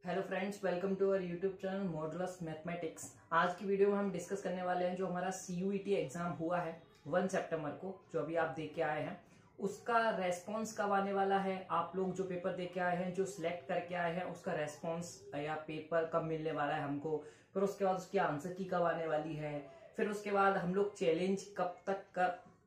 Hello friends, welcome to our YouTube channel modulus mathematics. आज की video में हम डिस्कस करने वाले हैं जो हमारा CUET एग्जाम हुआ है 1 सितंबर को, जो अभी आप देख के आए हैं, उसका रेस्पॉन्स कब आने वाला है। आप लोग जो पेपर दे के आए हैं, जो सिलेक्ट करके आए हैं, उसका रेस्पॉन्स या पेपर कब मिलने वाला है हमको, फिर उसके बाद उसकी आंसर की कब आने वाली है, फिर उसके बाद हम लोग चैलेंज कब तक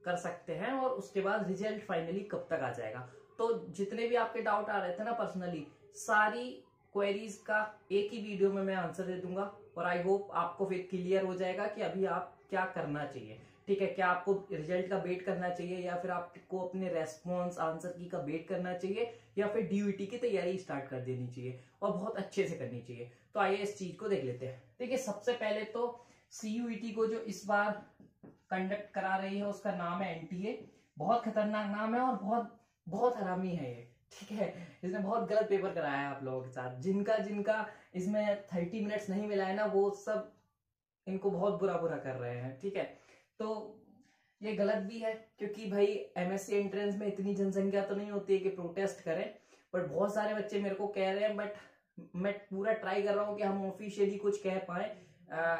कर सकते हैं, और उसके बाद रिजल्ट फाइनली कब तक आ जाएगा। तो जितने भी आपके डाउट आ रहे थे ना, पर्सनली सारी क्वेरीज का एक ही वीडियो में मैं आंसर दे दूंगा, और आई होप आपको फिर क्लियर हो जाएगा कि अभी आप क्या करना चाहिए। ठीक है, क्या आपको रिजल्ट का वेट करना चाहिए, या फिर आपको अपने रेस्पॉन्स आंसर की का वेट करना चाहिए, या फिर DUT की तैयारी स्टार्ट कर देनी चाहिए और बहुत अच्छे से करनी चाहिए। तो आइए इस चीज को देख लेते हैं। देखिए, सबसे पहले तो CUET को जो इस बार कंडक्ट करा रही है उसका नाम है NTA। बहुत खतरनाक नाम है और बहुत बहुत हरामी है ये। ठीक है, इसने बहुत गलत पेपर कराया है आप लोगों के साथ। जिनका जिनका इसमें 30 मिनट्स नहीं मिला है ना, वो सब इनको बहुत बुरा बुरा कर रहे हैं। ठीक है, तो ये गलत भी है, क्योंकि भाई MSc एंट्रेंस में इतनी जनसंख्या तो नहीं होती है कि प्रोटेस्ट करें, बट बहुत सारे बच्चे मेरे को कह रहे हैं। बट मैं पूरा ट्राई कर रहा हूँ कि हम ऑफिशियली कुछ कह पाए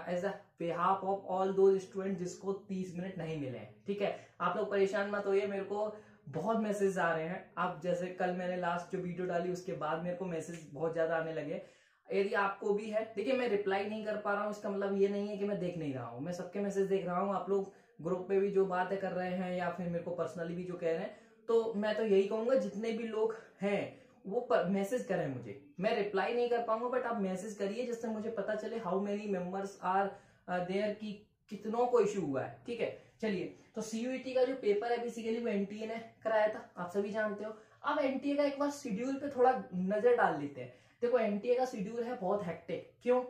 as a behalf of all दो स्टूडेंट जिसको 30 मिनट नहीं मिले हैं। ठीक है, आप लोग परेशान मत होइए, मेरे को बहुत मैसेज आ रहे हैं। आप जैसे कल मैंने लास्ट जो वीडियो डाली उसके बाद मेरे को मैसेज बहुत ज्यादा आने लगे। यदि आपको भी है, देखिए मैं रिप्लाई नहीं कर पा रहा हूँ, इसका मतलब ये नहीं है कि मैं देख नहीं रहा हूँ, मैं सबके मैसेज देख रहा हूँ। आप लोग ग्रुप पे भी जो बातें कर रहे हैं, या फिर मेरे को पर्सनली भी जो कह रहे हैं, तो मैं तो यही कहूंगा जितने भी लोग हैं वो मैसेज करें मुझे। मैं रिप्लाई नहीं कर पाऊंगा, बट आप मैसेज करिए जिससे मुझे पता चले how many members are there की कितनों को इश्यू हुआ है। ठीक है, चलिए, तो CUET का जो पेपर है बेसिकली वो NTA ने कराया था, आप सभी जानते हो। अब NTA का एक बार शेड्यूल पे थोड़ा नजर डाल लेते हैं। देखो, NTA का शेड्यूल है बहुत हेक्टिक। क्यों?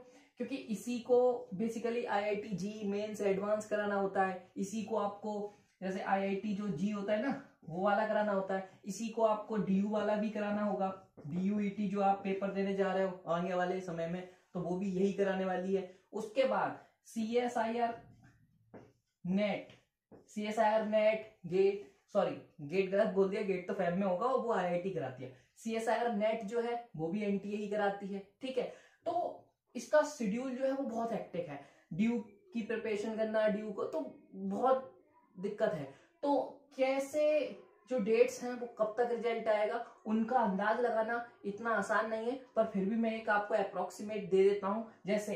क्योंकि इसी को बेसिकली IIT जी मेंस एडवांस कराना होता है। इसी को आपको जैसे IIT जो जी होता है ना, वो वाला कराना होता है। इसी को आपको DU वाला भी कराना होगा। DUET जो आप पेपर देने जा रहे हो आने वाले समय में, तो वो भी यही कराने वाली है। उसके बाद CSIR NET, GATE, sorry GATE गलत बोल दिया, गेट तो फैब में होगा, वो IIT कराती है। CSIR नेट जो है वो भी NTA ही कराती है। ठीक है, तो इसका शेड्यूल जो है वो बहुत हेक्टिक है। ड्यू की प्रिपरेशन करना, ड्यू को तो बहुत दिक्कत है। तो कैसे जो डेट्स हैं वो कब तक रिजल्ट आएगा उनका अंदाज लगाना इतना आसान नहीं है, पर फिर भी मैं एक आपको अप्रोक्सीमेट दे देता हूं। जैसे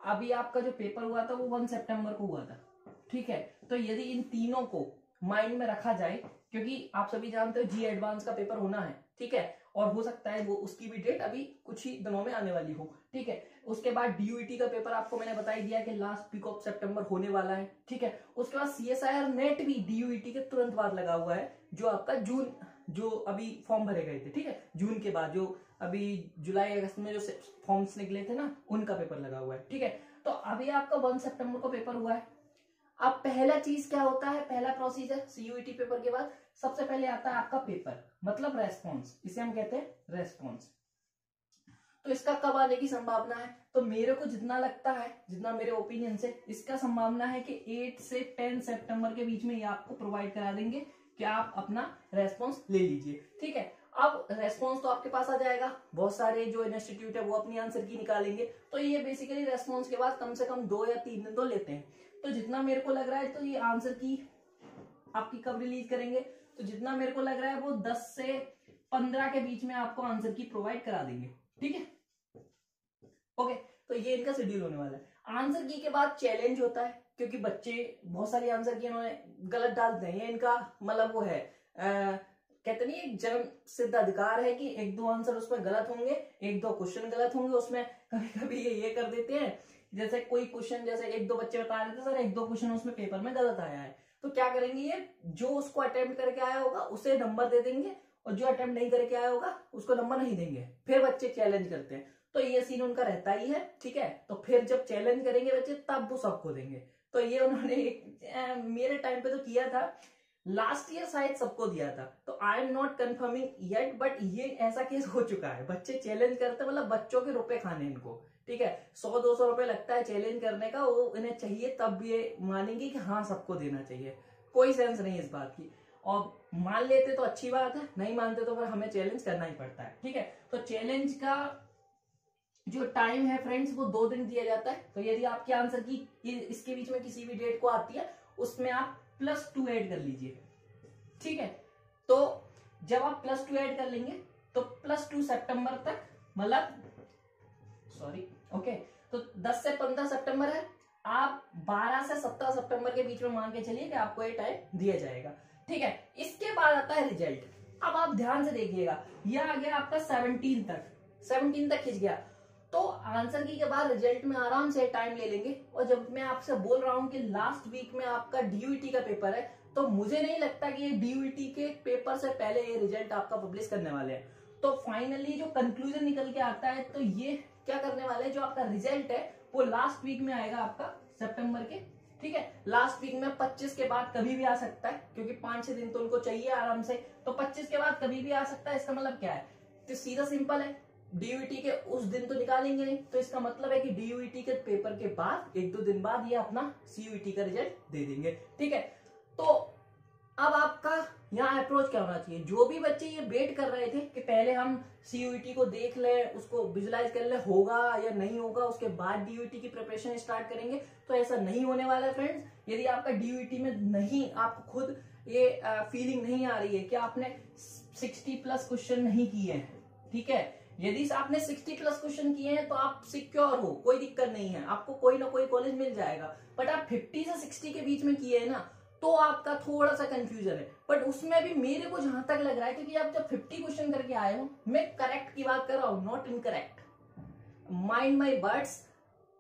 अभी आपका जो पेपर हुआ था वो 1 सितंबर को हुआ था। ठीक है, तो यदि इन तीनों को माइंड में रखा जाए, क्योंकि आप सभी जानते हो जी एडवांस का पेपर होना है। ठीक है, और हो सकता है वो उसकी भी डेट अभी कुछ ही दिनों में आने वाली हो। ठीक है, उसके बाद DUET का पेपर आपको मैंने बता ही दिया कि लास्ट वीक ऑफ सितंबर होने वाला है। ठीक है, उसके बाद CSIR नेट भी DUET के तुरंत बाद लगा हुआ है, जो आपका जून, जो अभी फॉर्म भरे गए थे। ठीक है, जून के बाद जो अभी जुलाई अगस्त में जो फॉर्म्स निकले थे ना, उनका पेपर लगा हुआ है। ठीक है, तो अभी आपका 1 सितंबर को पेपर हुआ है। अब पहला चीज क्या होता है, पहला प्रोसीजर CUET पेपर के बाद सबसे पहले आता है आपका पेपर, मतलब रेस्पॉन्स, इसे हम कहते हैं रेस्पॉन्स। तो इसका कब आने की संभावना है? तो मेरे को जितना लगता है, जितना मेरे ओपिनियन से, इसका संभावना है कि 8 से 10 सितंबर के बीच में ये आपको प्रोवाइड करा देंगे कि आप अपना रेस्पॉन्स ले लीजिए। ठीक है, अब रेस्पॉन्स तो आपके पास आ जाएगा, बहुत सारे जो इंस्टीट्यूट है वो अपनी आंसर की निकालेंगे, तो ये बेसिकली रेस्पॉन्स के बाद कम से कम 2 या 3 दिन तो लेते हैं। तो जितना मेरे को लग रहा है, तो ये आंसर की आपकी कब रिलीज करेंगे, तो जितना मेरे को लग रहा है वो 10 से 15 के बीच में आपको आंसर की प्रोवाइड करा देंगे। ठीक है, ओके, तो ये इनका शेड्यूल होने वाला है। आंसर की के बाद चैलेंज होता है, क्योंकि बच्चे बहुत सारी आंसर की इन्होंने गलत डालते हैं। ये इनका मतलब वो है, कहते नहीं, एक जन्म सिद्ध अधिकार है कि 1-2 आंसर उसमें गलत होंगे, 1-2 क्वेश्चन गलत होंगे उसमें। कभी कभी ये कर देते हैं, जैसे कोई क्वेश्चन, जैसे 1-2 बच्चे बता रहे थे सर 1-2 क्वेश्चन उसमें पेपर में गलत आया है, तो क्या करेंगे, ये जो उसको अटेम्प्ट करके आया होगा उसे नंबर दे देंगे, और जो अटेम्प्ट नहीं करके आया होगा उसको नंबर नहीं देंगे। फिर बच्चे चैलेंज करते हैं, तो ये सीन उनका रहता ही है। ठीक है, तो फिर जब चैलेंज करेंगे बच्चे तब वो सबको देंगे। तो ये उन्होंने मेरे टाइम पे तो किया था, लास्ट ईयर शायद सबको दिया था, तो I am not confirming yet, but ये ऐसा केस हो चुका है। बच्चे चैलेंज करते, मतलब बच्चों के रुपए खाने इनको। ठीक है, 100-200 रुपए लगता है चैलेंज करने का, वो इन्हें चाहिए तब ये मानेंगे कि हाँ सबको देना चाहिए। कोई सेंस नहीं इस बात की, और मान लेते तो अच्छी बात है, नहीं मानते तो फिर हमें चैलेंज करना ही पड़ता है। ठीक है, तो चैलेंज का जो टाइम है फ्रेंड्स वो 2 दिन दिया जाता है। तो यदि आपके आंसर की इसके बीच में किसी भी डेट को आती है उसमें आप +2 ऐड कर लीजिए, ठीक है। तो जब आप +2 ऐड कर लेंगे तो +2 सितंबर तक, मतलब सॉरी ओके, तो 10 से 15 सितंबर है, आप 12 से 17 सितंबर के बीच में मान के चलिए कि आपको ये टाइम दिया जाएगा, ठीक है। इसके बाद आता है रिजल्ट। अब आप ध्यान से देखिएगा, यह आ गया आपका 17 तक खिंच गया, तो आंसर की के बाद रिजल्ट में आराम से टाइम ले लेंगे। और जब मैं आपसे बोल रहा हूं कि लास्ट वीक में आपका डीयूईटी का पेपर है, तो मुझे नहीं लगता कि ये डीयूईटी के पेपर से पहले ये रिजल्ट आपका पब्लिश करने वाले हैं। तो फाइनली जो कंक्लूजन निकल के आता है, तो ये क्या करने वाले हैं, जो आपका रिजल्ट है वो लास्ट वीक में आएगा आपका सितंबर के, ठीक है। लास्ट वीक में 25 के बाद कभी भी आ सकता है, क्योंकि 5-6 दिन तो उनको चाहिए आराम से, तो 25 के बाद कभी भी आ सकता है। इसका मतलब क्या है, तो सीधा सिंपल है, डीयूईटी के उस दिन तो निकालेंगे नहीं, तो इसका मतलब है कि डीयूईटी के पेपर के बाद 1-2 दिन बाद ये अपना सीयूईटी का रिजल्ट दे देंगे, ठीक है। तो अब आपका यहाँ अप्रोच क्या होना चाहिए, जो भी बच्चे ये वेट कर रहे थे कि पहले हम सीयूईटी को देख लें, उसको विजुलाइज कर ले होगा या नहीं होगा, उसके बाद डीयूईटी की प्रिपरेशन स्टार्ट करेंगे, तो ऐसा नहीं होने वाला है फ्रेंड्स। यदि आपका डीयूईटी में नहीं, आपको खुद ये फीलिंग नहीं आ रही है कि आपने 60+ क्वेश्चन नहीं किए हैं, ठीक है, यदि आपने 60+ क्वेश्चन किए हैं तो आप सिक्योर हो, कोई दिक्कत नहीं है, आपको कोई ना कोई कॉलेज मिल जाएगा। बट आप 50 से 60 के बीच में किए हैं ना, तो आपका थोड़ा सा कंफ्यूजन है। बट उसमें भी मेरे को जहां तक लग रहा है, क्योंकि आप जब 50 क्वेश्चन करके आए हो, मैं करेक्ट की बात कर रहा हूं, not incorrect, mind my words,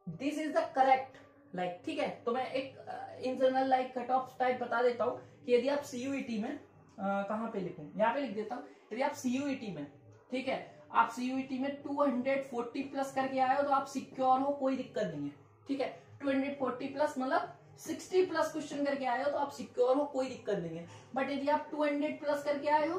this is the correct, like, ठीक है। तो मैं एक in general like cut off type बता देता हूं कि यदि आप सीयूईटी में कहां पे लिखूं, यहाँ पे लिख देता हूं, यदि आप सीयूईटी में, ठीक है, आप सीयूईटी में 240+ करके आए हो तो आप सिक्योर हो, कोई दिक्कत नहीं है, ठीक है। 240+ मतलब 60+ क्वेश्चन करके आए हो तो आप सिक्योर हो, कोई दिक्कत नहीं है। बट यदि आप 200+ करके आए हो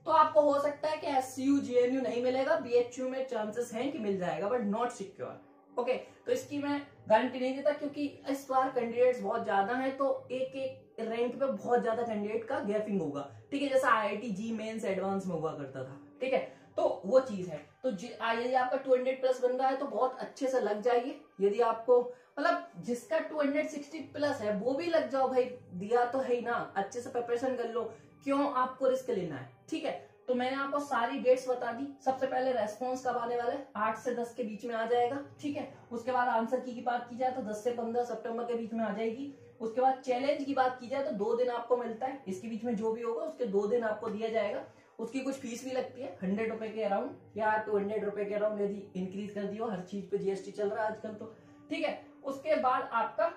तो आपको हो सकता है कि एसयू जेएनयू नहीं मिलेगा, बीएचयू में चांसेस हैं कि मिल जाएगा, बट नॉट सिक्योर, ओके। तो इसकी मैं गारंटी नहीं देता, क्योंकि इस बार कैंडिडेट्स बहुत ज्यादा हैं, तो एक एक रैंक पे बहुत ज्यादा कैंडिडेट का गैपिंग होगा, ठीक है, जैसा IIT जी मेंस एडवांस में हुआ करता था, ठीक है। तो वो चीज है, तो यदि आपका 200+ बन रहा है तो बहुत अच्छे से लग जाइए। यदि आपको मतलब जिसका 260+ है वो भी लग जाओ भाई, दिया तो है ही ना, अच्छे से प्रिपरेशन कर लो, क्यों आपको रिस्क लेना है, ठीक है। तो मैंने आपको सारी डेट्स बता दी। सबसे पहले रेस्पॉन्स कब आने वाला है, 8 से 10 के बीच में आ जाएगा, ठीक है। उसके बाद आंसर की बात की जाए तो 10 से 15 सितंबर के बीच में आ जाएगी। उसके बाद चैलेंज की बात की जाए तो 2 दिन आपको मिलता है, इसके बीच में जो भी होगा उसके 2 दिन आपको दिया जाएगा। उसकी कुछ फीस भी लगती है 100 रुपए के अराउंड, या 200 रुपए के अराउंड, यदि इंक्रीज कर दियो, हर चीज पे जीएसटी चल रहा है आजकल तो, ठीक है। उसके बाद आपका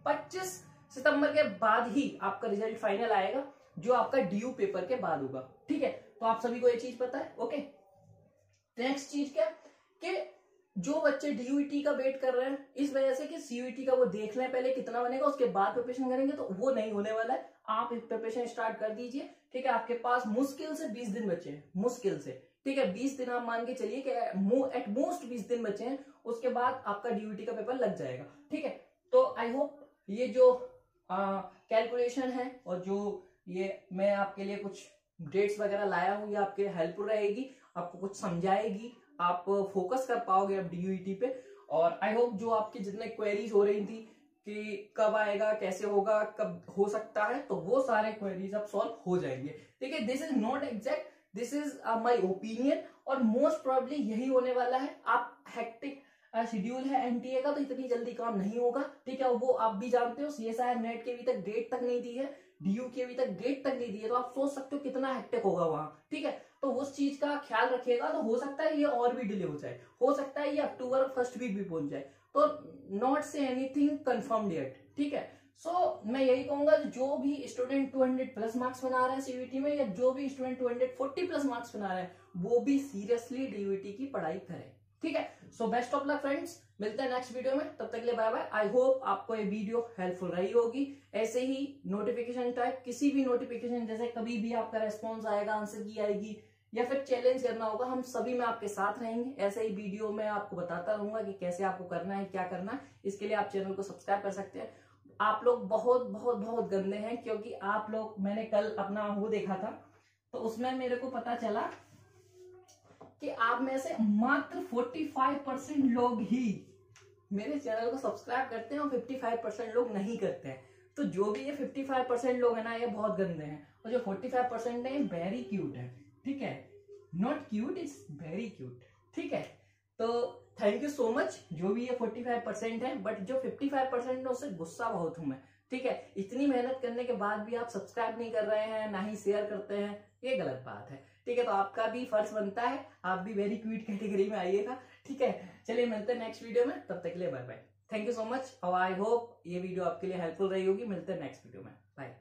25 सितंबर के बाद ही आपका रिजल्ट फाइनल आएगा, जो आपका ड्यू पेपर के बाद होगा, ठीक है। तो आप सभी को ये चीज पता है, ओके। नेक्स्ट चीज क्या कि जो बच्चे डीयूईटी का वेट कर रहे हैं इस वजह से कि सीयूईटी का वो देख लें पहले कितना बनेगा, उसके बाद प्रिपरेशन करेंगे, तो वो नहीं होने वाला है। आप प्रिपरेशन स्टार्ट कर दीजिए, ठीक है। आपके पास मुश्किल से 20 दिन बचे हैं, मुश्किल से, ठीक है, 20 दिन आप मान के चलिए कि एट मोस्ट 20 दिन बचे हैं, उसके बाद आपका डीयूईटी का पेपर लग जाएगा, ठीक है। तो आई होप ये जो कैलकुलेशन है और जो ये मैं आपके लिए कुछ डेट्स वगैरह लाया हूं, ये आपके हेल्पफुल रहेगी, आपको कुछ समझाएगी, आप फोकस कर पाओगे अब डीयूईटी पे। और आई होप जो आपकी जितने क्वेरीज हो रही थी कि कब आएगा, कैसे होगा, कब हो सकता है, तो वो सारे क्वेरीज अब सॉल्व हो जाएंगे, ठीक है। This is not exact, this is my opinion, और मोस्ट प्रोबेबली यही होने वाला है। आप हेक्टिक शेड्यूल है एनटीए का, तो इतनी जल्दी काम नहीं होगा, ठीक है। वो आप भी जानते हो, सीएसआईआर नेट की अभी तक डेट तक नहीं दी है, डीयू की अभी तक डेट तक नहीं दी है, तो आप सोच सकते हो कितना हेक्टिक होगा वहां, ठीक है। तो उस चीज का ख्याल रखिएगा, तो हो सकता है ये और भी डिले हो जाए, हो सकता है ये अक्टूबर फर्स्ट वीक भी पहुंच जाए, तो not say anything confirmed yet, ठीक है। सो मैं यही कहूंगा जो भी स्टूडेंट 200+ मार्क्स बना रहे हैं सीयूईटी में, या जो भी स्टूडेंट 240+ मार्क्स बना रहे हैं, वो भी सीरियसली डीयूईटी की पढ़ाई करें, ठीक है। So best of luck friends, मिलते हैं नेक्स्ट वीडियो में, तब तक के लिए बाय बाय। आई होप आपको ये वीडियो हेल्पफुल रही होगी। ऐसे ही नोटिफिकेशन टाइप किसी भी नोटिफिकेशन, जैसे कभी भी आपका रेस्पॉन्स आएगा, आंसर की आएगी, या फिर चैलेंज करना होगा, हम सभी में आपके साथ रहेंगे। ऐसे ही वीडियो में आपको बताता रहूंगा कि कैसे आपको करना है, क्या करना है। इसके लिए आप चैनल को सब्सक्राइब कर सकते हैं। आप लोग बहुत बहुत बहुत गंदे हैं, क्योंकि आप लोग, मैंने कल अपना वो देखा था, तो उसमें मेरे को पता चला कि आप आप में से मात्र 45% लोग ही मेरे चैनल को सब्सक्राइब करते हैं और 55% लोग नहीं करते हैं। तो जो भी ये 55% लोग है ना, ये बहुत गंदे हैं, और जो 45% है वेरी क्यूट है, ठीक है, not cute, it's very cute, ठीक है। तो थैंक यू सो मच जो भी ये 45% है, बट जो 55% है उससे गुस्सा बहुत हूं मैं, ठीक है। इतनी मेहनत करने के बाद भी आप सब्सक्राइब नहीं कर रहे हैं, ना ही शेयर करते हैं, ये गलत बात है, ठीक है। तो आपका भी फर्ज बनता है, आप भी वेरी क्यूट कैटेगरी में आइएगा, ठीक है। चलिए मिलते हैं नेक्स्ट वीडियो में, तब तक के लिए bye bye, thank you so much, और आई होप ये वीडियो आपके लिए हेल्पफुल रही होगी। मिलते हैं नेक्स्ट वीडियो में, बाय।